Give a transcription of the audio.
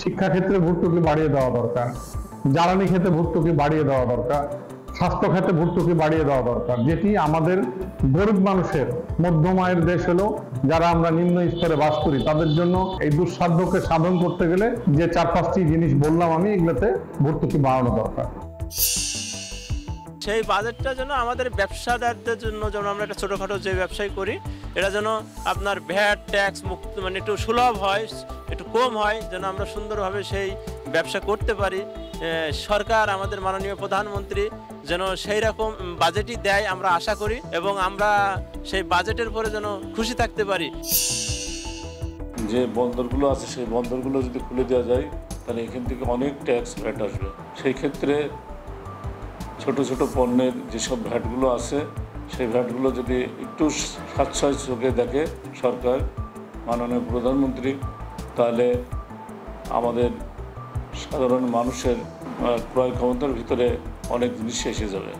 শিক্ষাক্ষেত্রে ভর্তুকি বাড়িয়ে দেওয়া দরকার, জ্বালানি ক্ষেত্রে ভর্তুকি বাড়িয়ে দেওয়া দরকার, স্বাস্থ্য খাতে ভর্তুকি বাড়িয়ে দেওয়া দরকার, যেটি আমাদের গরিব মানুষের, মধ্যম আয়ের দেশ হলো যারা আমরা নিম্ন স্তরে বাস করি, তাদের জন্য এই দুঃসাধ্যকে সাধন করতে গেলে যে 4-5টি জিনিস বললাম আমি, এগুলোতে ভর্তুকি বাড়ানো দরকার। সেই বাজেটটা যেন আমাদের ব্যবসাদারদের জন্য, যেন আমরা একটা ছোটোখাটো যে ব্যবসায় করি এটা যেন আপনার ভ্যাট ট্যাক্স মুক্ত, মানে একটু সুলভ হয়, একটু কম হয়, যেন আমরা সুন্দরভাবে সেই ব্যবসা করতে পারি। সরকার, আমাদের মাননীয় প্রধানমন্ত্রী যেন সেই রকম বাজেটই দেয় আমরা আশা করি, এবং আমরা সেই বাজেটের পরে যেন খুশি থাকতে পারি। যে বন্দরগুলো আছে সেই বন্দরগুলো যদি খুলে দেওয়া যায় তাহলে এখান থেকে অনেক ট্যাক্স ভ্যাট আসবে। সেই ক্ষেত্রে ছোট ছোট পণ্যের যেসব ভ্যাটগুলো আছে সেই ভ্যাটগুলো যদি একটু সাশ্রয় চোখে দেখে সরকার, মাননীয় প্রধানমন্ত্রী, তাহলে আমাদের সাধারণ মানুষের ক্রয় ক্ষমতার ভিতরে অনেক জিনিস এসে যাবে।